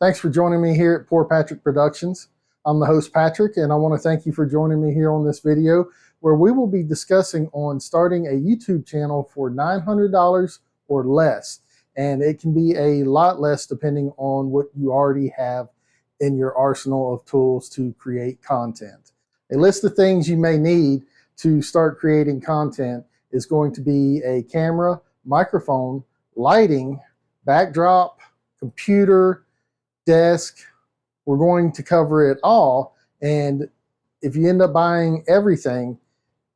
Thanks for joining me here at Poor Patrick Productions. I'm the host Patrick, and I want to thank you for joining me here on this video where we will be discussing on starting a YouTube channel for $900 or less. And it can be a lot less depending on what you already have in your arsenal of tools to create content. A list of things you may need to start creating content is going to be a camera, microphone, lighting, backdrop, computer, desk. We're going to cover it all, and if you end up buying everything,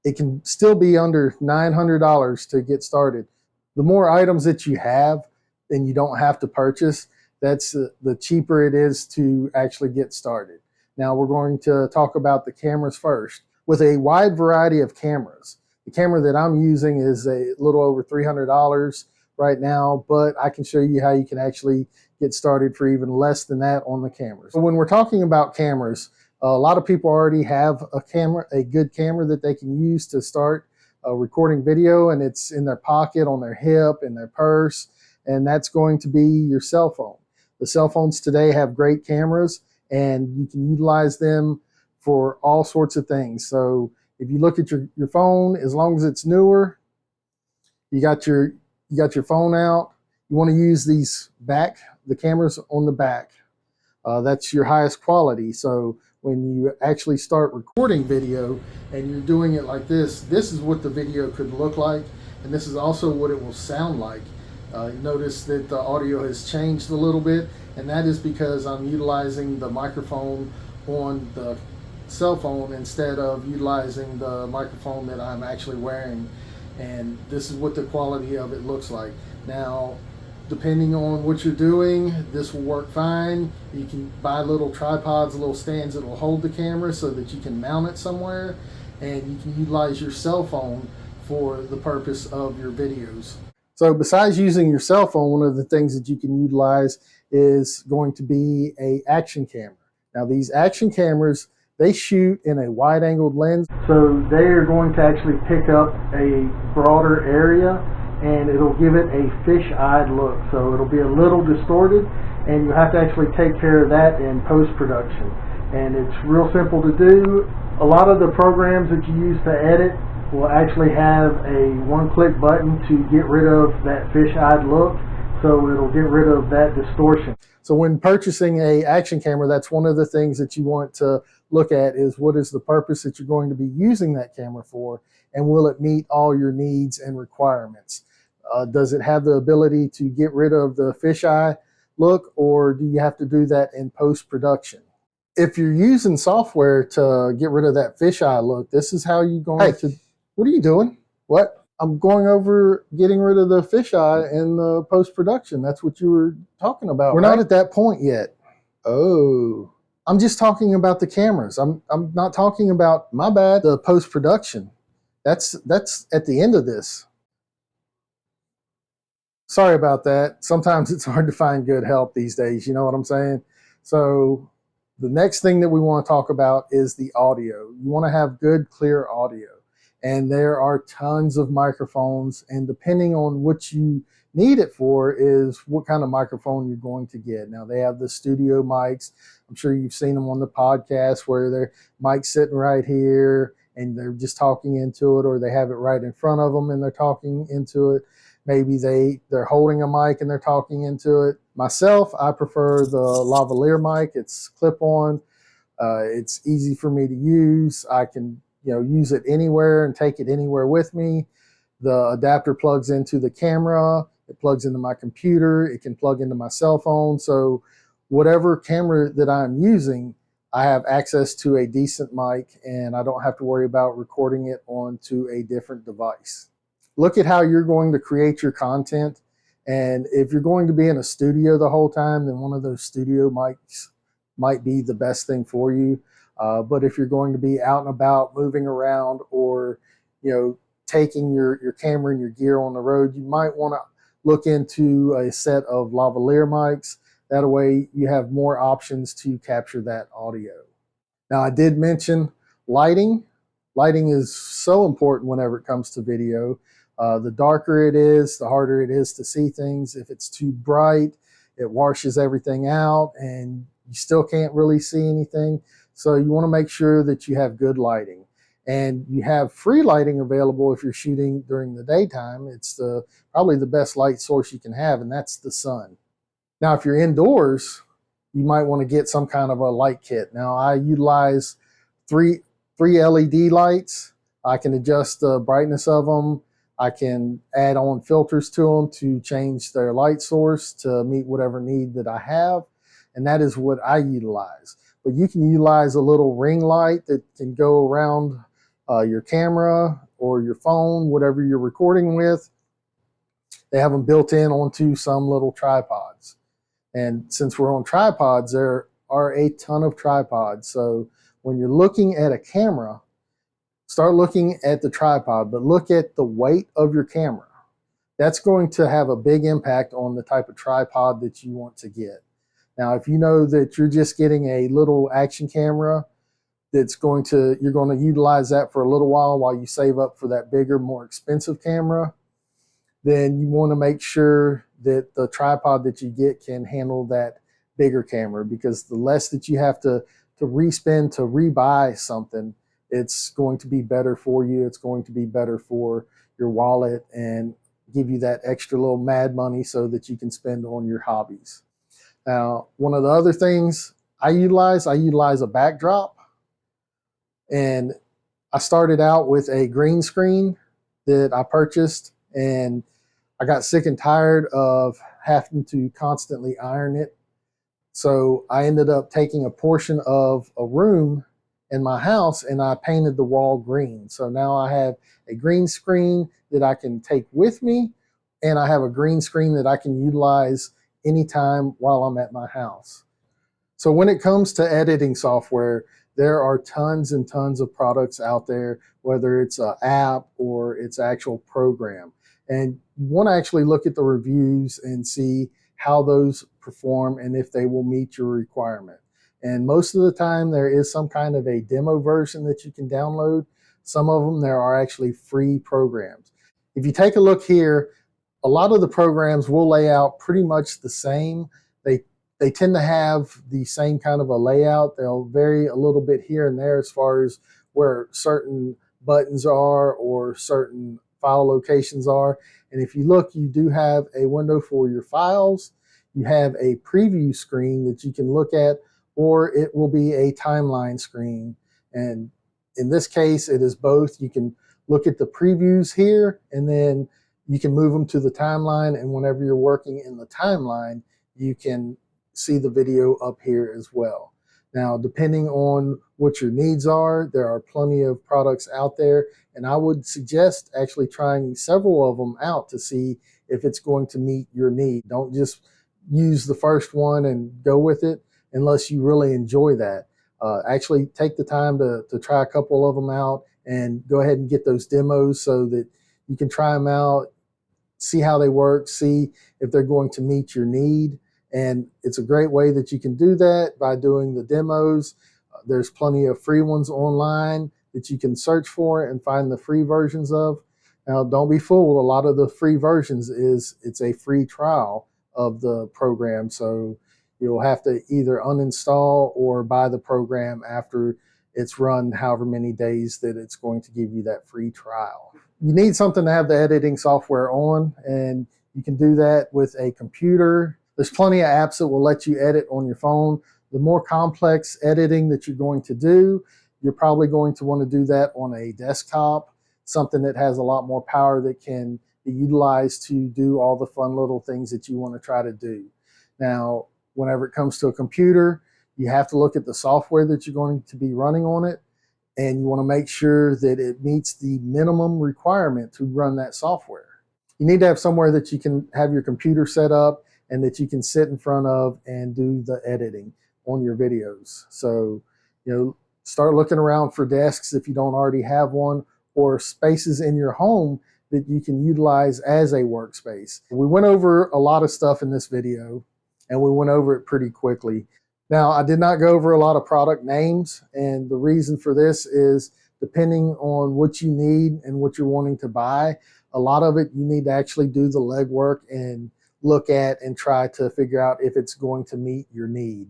it can still be under $900 to get started. The more items that you have and you don't have to purchase, that's the cheaper it is to actually get started. Now we're going to talk about the cameras first. With a wide variety of cameras, the camera that I'm using is a little over $300 right now, but I can show you how you can actually get started for even less than that on the cameras. So when we're talking about cameras, a lot of people already have a good camera that they can use to start recording video, and it's in their pocket, on their hip, in their purse, and that's going to be your cell phone. The cell phones today have great cameras, and you can utilize them for all sorts of things. So if you look at your phone, as long as it's newer, you got your phone out, you want to use the cameras on the back. That's your highest quality. So when you actually start recording video and you're doing it like this is what the video could look like, and this is also what it will sound like. Notice that the audio has changed a little bit, and that is because I'm utilizing the microphone on the cell phone instead of utilizing the microphone that I'm actually wearing, and this is what the quality of it looks like. Now, depending on what you're doing, this will work fine. You can buy little tripods, little stands that will hold the camera so that you can mount it somewhere, and you can utilize your cell phone for the purpose of your videos. So besides using your cell phone, one of the things that you can utilize is going to be an action camera. Now these action cameras, they shoot in a wide-angled lens, so they are going to actually pick up a broader area, and it'll give it a fish-eyed look. So it'll be a little distorted, and you have to actually take care of that in post-production. And it's real simple to do. A lot of the programs that you use to edit will actually have a one-click button to get rid of that fish-eyed look, so it'll get rid of that distortion. So when purchasing a action camera, that's one of the things that you want to look at is what is the purpose that you're going to be using that camera for, and will it meet all your needs and requirements? Does it have the ability to get rid of the fisheye look, or do you have to do that in post-production? If you're using software to get rid of that fisheye look, this is how you're going to... What are you doing? What? I'm going over getting rid of the fisheye in the post-production. That's what you were talking about. We're not at that point yet. Oh. I'm just talking about the cameras. I'm not talking about, my bad, the post-production. That's at the end of this. Sorry about that. Sometimes it's hard to find good help these days, you know what I'm saying? So the next thing that we want to talk about is the audio. You want to have good, clear audio. And there are tons of microphones, and depending on what you need it for is what kind of microphone you're going to get. Now they have the studio mics. I'm sure you've seen them on the podcast where their mic's sitting right here and they're just talking into it, or they have it right in front of them and they're talking into it. Maybe they're holding a mic and they're talking into it. Myself, I prefer the Lavalier mic. It's clip-on. It's easy for me to use. I can use it anywhere and take it anywhere with me. The adapter plugs into the camera. It plugs into my computer. It can plug into my cell phone. So whatever camera that I'm using, I have access to a decent mic, and I don't have to worry about recording it onto a different device. Look at how you're going to create your content. And if you're going to be in a studio the whole time, then one of those studio mics might be the best thing for you. But if you're going to be out and about, moving around, or taking your camera and your gear on the road, you might want to look into a set of lavalier mics. That way you have more options to capture that audio. Now I did mention lighting. Lighting is so important whenever it comes to video. The darker it is, the harder it is to see things. If it's too bright, it washes everything out and you still can't really see anything. So you want to make sure that you have good lighting. And you have free lighting available if you're shooting during the daytime. It's probably the best light source you can have, and that's the sun. Now, if you're indoors, you might want to get some kind of a light kit. Now, I utilize three LED lights. I can adjust the brightness of them. I can add on filters to them to change their light source to meet whatever need that I have. And that is what I utilize. But you can utilize a little ring light that can go around your camera or your phone, whatever you're recording with. They have them built in onto some little tripods. And since we're on tripods, there are a ton of tripods. So when you're looking at a camera, start looking at the tripod, but look at the weight of your camera. That's going to have a big impact on the type of tripod that you want to get. Now, if you know that you're just getting a little action camera, you're going to utilize that for a little while you save up for that bigger, more expensive camera, then you want to make sure that the tripod that you get can handle that bigger camera, because the less that you have to respend to rebuy something, it's going to be better for you. It's going to be better for your wallet and give you that extra little mad money so that you can spend on your hobbies. Now, one of the other things I utilize a backdrop. And I started out with a green screen that I purchased, and I got sick and tired of having to constantly iron it. So I ended up taking a portion of a room in my house and I painted the wall green. So now I have a green screen that I can take with me, and I have a green screen that I can utilize anytime while I'm at my house. So when it comes to editing software, there are tons and tons of products out there, whether it's an app or it's actual program. And you want to actually look at the reviews and see how those perform and if they will meet your requirement. And most of the time there is some kind of a demo version that you can download. Some of them, there are actually free programs. If you take a look here, a lot of the programs will lay out pretty much the same. They tend to have the same kind of a layout. They'll vary a little bit here and there as far as where certain buttons are or certain file locations are. And if you look, you do have a window for your files. You have a preview screen that you can look at, or it will be a timeline screen. And in this case, it is both. You can look at the previews here, and then you can move them to the timeline. And whenever you're working in the timeline, you can see the video up here as well. Now, depending on what your needs are, there are plenty of products out there, and I would suggest actually trying several of them out to see if it's going to meet your need. Don't just use the first one and go with it unless you really enjoy that. Actually take the time to try a couple of them out and go ahead and get those demos so that you can try them out, see how they work, see if they're going to meet your need. And it's a great way that you can do that by doing the demos. There's plenty of free ones online that you can search for and find the free versions of. Now, don't be fooled. A lot of the free versions it's a free trial of the program. So you'll have to either uninstall or buy the program after it's run however many days that it's going to give you that free trial. You need something to have the editing software on, and you can do that with a computer. There's plenty of apps that will let you edit on your phone. The more complex editing that you're going to do, you're probably going to want to do that on a desktop, something that has a lot more power that can be utilized to do all the fun little things that you want to try to do. Now, whenever it comes to a computer, you have to look at the software that you're going to be running on it, and you want to make sure that it meets the minimum requirement to run that software. You need to have somewhere that you can have your computer set up and that you can sit in front of and do the editing on your videos. So, start looking around for desks if you don't already have one, or spaces in your home that you can utilize as a workspace. We went over a lot of stuff in this video, and we went over it pretty quickly. Now, I did not go over a lot of product names, and the reason for this is depending on what you need and what you're wanting to buy, a lot of it you need to actually do the legwork and look at and try to figure out if it's going to meet your need.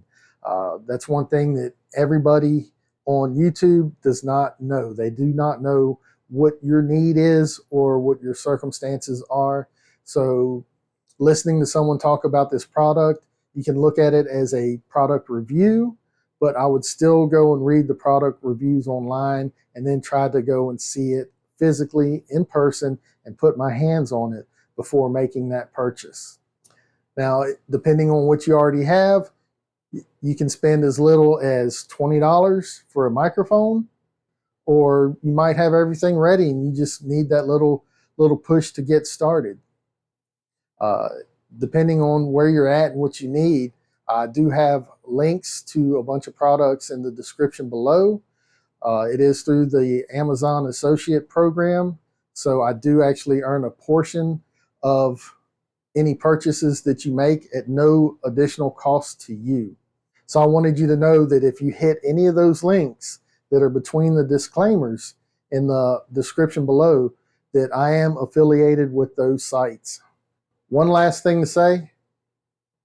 That's one thing that everybody on YouTube does not know. They do not know what your need is or what your circumstances are. So listening to someone talk about this product, you can look at it as a product review, but I would still go and read the product reviews online and then try to go and see it physically in person and put my hands on it before making that purchase. Now, depending on what you already have, you can spend as little as $20 for a microphone, or you might have everything ready and you just need that little push to get started. Depending on where you're at and what you need, I do have links to a bunch of products in the description below. It is through the Amazon Associate Program, so I do actually earn a portion of any purchases that you make at no additional cost to you. So I wanted you to know that if you hit any of those links that are between the disclaimers in the description below, that I am affiliated with those sites. One last thing to say,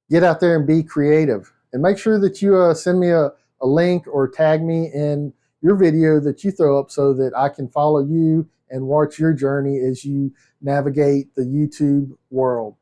get out there and be creative. And make sure that you send me a link or tag me in your video that you throw up so that I can follow you and watch your journey as you navigate the YouTube world.